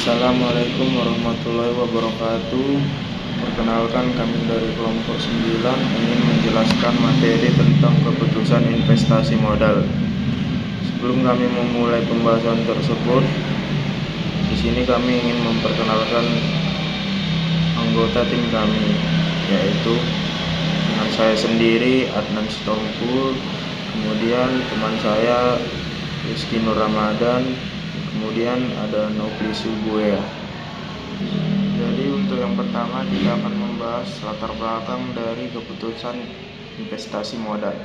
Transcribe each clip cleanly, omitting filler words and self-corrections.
Assalamualaikum warahmatullahi wabarakatuh. Perkenalkan, kami dari kelompok 9 ingin menjelaskan materi tentang keputusan investasi modal. Sebelum kami memulai pembahasan tersebut, di sini kami ingin memperkenalkan anggota tim kami, yaitu dengan saya sendiri, Adnan Sitompul, kemudian teman saya Rizky Nur Ramadan, kemudian ada Nopli Subuya. Jadi untuk yang pertama kita akan membahas latar belakang dari keputusan investasi modal.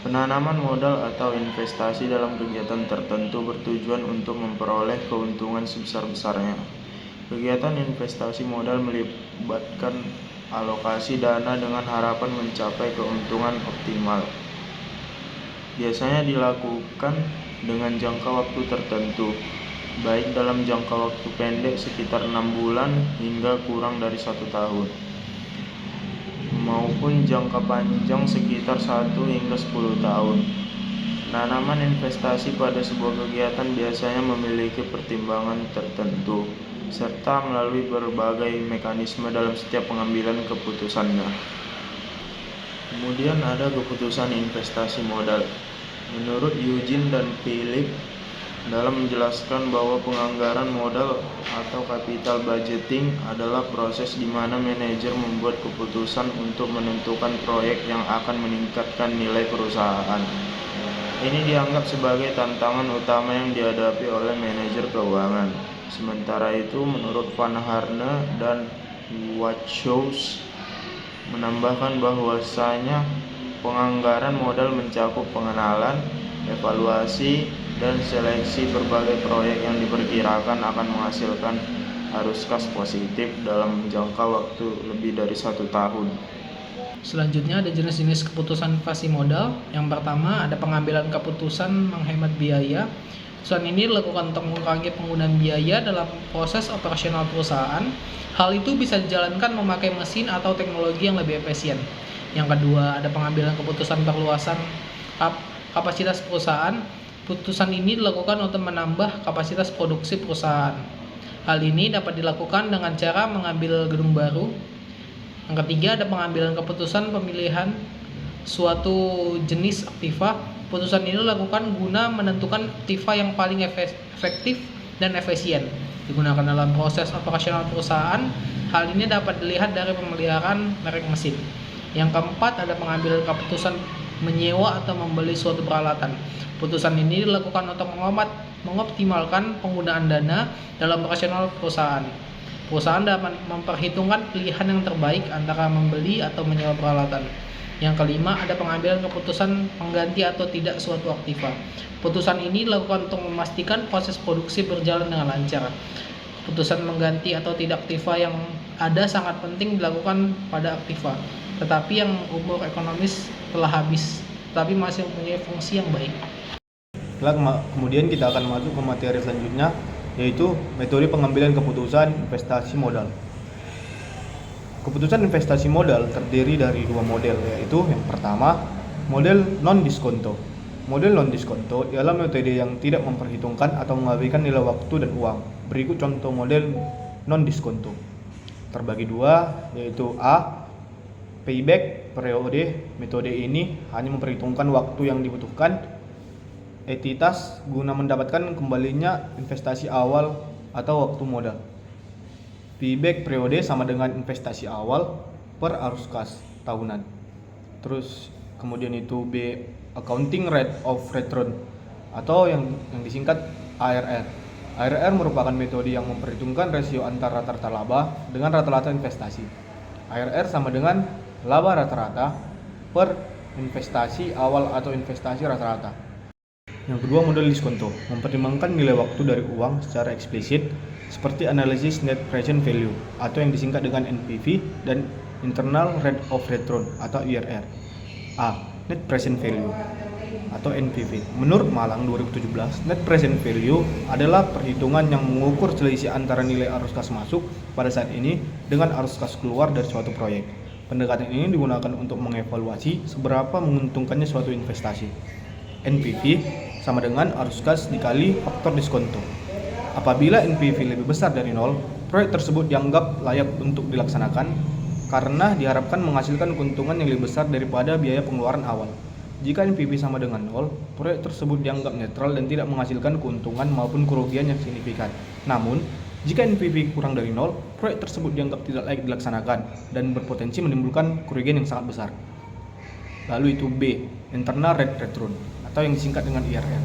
Penanaman modal atau investasi dalam kegiatan tertentu bertujuan untuk memperoleh keuntungan sebesar-besarnya. Kegiatan investasi modal melibatkan alokasi dana dengan harapan mencapai keuntungan optimal. Biasanya dilakukan dengan jangka waktu tertentu, baik dalam jangka waktu pendek sekitar 6 bulan hingga kurang dari 1 tahun, maupun jangka panjang sekitar 1 hingga 10 tahun. Penanaman investasi pada sebuah kegiatan biasanya memiliki pertimbangan tertentu, serta melalui berbagai mekanisme dalam setiap pengambilan keputusannya. Kemudian ada keputusan investasi modal. Menurut Eugene dan Philip, dalam menjelaskan bahwa penganggaran modal atau capital budgeting adalah proses di mana manajer membuat keputusan untuk menentukan proyek yang akan meningkatkan nilai perusahaan. Ini dianggap sebagai tantangan utama yang dihadapi oleh manajer keuangan. Sementara itu, menurut Van Harne dan Wachows menambahkan bahwasanya penganggaran modal mencakup pengenalan, evaluasi, dan seleksi berbagai proyek yang diperkirakan akan menghasilkan arus kas positif dalam jangka waktu lebih dari 1 tahun. Selanjutnya ada jenis-jenis keputusan investasi modal. Yang pertama ada pengambilan keputusan menghemat biaya. Keputusan ini dilakukan untuk mengurangi penggunaan biaya dalam proses operasional perusahaan. Hal itu bisa dijalankan memakai mesin atau teknologi yang lebih efisien. Yang kedua ada pengambilan keputusan perluasan kapasitas perusahaan. Keputusan ini dilakukan untuk menambah kapasitas produksi perusahaan. Hal ini dapat dilakukan dengan cara mengambil gedung baru. Yang ketiga ada pengambilan keputusan pemilihan suatu jenis aktiva. Keputusan ini dilakukan guna menentukan aktiva yang paling efektif dan efisien digunakan dalam proses operasional perusahaan. Hal ini dapat dilihat dari pemeliharaan merek mesin. Yang keempat ada pengambilan keputusan menyewa atau membeli suatu peralatan. Keputusan ini dilakukan untuk mengoptimalkan penggunaan dana dalam operasional perusahaan. Perusahaan dapat memperhitungkan pilihan yang terbaik antara membeli atau menyewa peralatan. Yang kelima ada pengambilan keputusan pengganti atau tidak suatu aktiva. Keputusan ini dilakukan untuk memastikan proses produksi berjalan dengan lancar. Keputusan mengganti atau tidak aktiva yang ada sangat penting dilakukan pada aktiva, tetapi yang umur ekonomis telah habis, tetapi masih mempunyai fungsi yang baik. Kemudian kita akan masuk ke materi selanjutnya, yaitu metode pengambilan keputusan investasi modal. Keputusan investasi modal terdiri dari 2 model, yaitu yang pertama, model non-diskonto. Model non-diskonto ialah metode yang tidak memperhitungkan atau mengabaikan nilai waktu dan uang. Berikut contoh model non-diskonto. Terbagi 2, yaitu A. Payback periode. Metode ini hanya memperhitungkan waktu yang dibutuhkan entitas guna mendapatkan kembalinya investasi awal atau waktu modal. Payback periode sama dengan investasi awal per arus kas tahunan. Terus kemudian itu B. Accounting rate of return atau yang disingkat ARR. ARR merupakan metode yang memperhitungkan rasio antara rata-rata laba dengan rata-rata investasi. ARR sama dengan laba rata-rata per investasi awal atau investasi rata-rata. Yang kedua, model diskonto mempertimbangkan nilai waktu dari uang secara eksplisit seperti analisis net present value atau yang disingkat dengan NPV dan internal rate of return atau IRR. A. Net present value atau NPV. Menurut Malang 2017, net present value adalah perhitungan yang mengukur selisih antara nilai arus kas masuk pada saat ini dengan arus kas keluar dari suatu proyek. Pendekatan ini digunakan untuk mengevaluasi seberapa menguntungkannya suatu investasi. NPV sama dengan arus kas dikali faktor diskonto. Apabila NPV lebih besar dari 0, proyek tersebut dianggap layak untuk dilaksanakan karena diharapkan menghasilkan keuntungan yang lebih besar daripada biaya pengeluaran awal. Jika NPV sama dengan 0, proyek tersebut dianggap netral dan tidak menghasilkan keuntungan maupun kerugian yang signifikan. Namun, jika NPV kurang dari 0, proyek tersebut dianggap tidak layak dilaksanakan dan berpotensi menimbulkan kerugian yang sangat besar. Lalu itu B, internal rate return atau yang disingkat dengan IRR.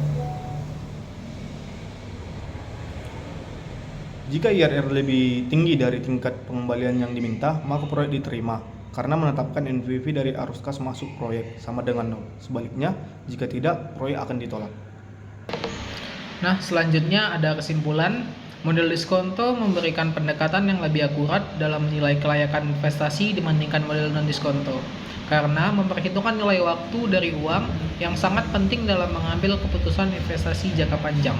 Jika IRR lebih tinggi dari tingkat pengembalian yang diminta, maka proyek diterima karena menetapkan NPV dari arus kas masuk proyek sama dengan 0. Sebaliknya, jika tidak, proyek akan ditolak. Nah, selanjutnya ada kesimpulan. Model diskonto memberikan pendekatan yang lebih akurat dalam menilai kelayakan investasi dibandingkan model non-diskonto, karena memperhitungkan nilai waktu dari uang yang sangat penting dalam mengambil keputusan investasi jangka panjang.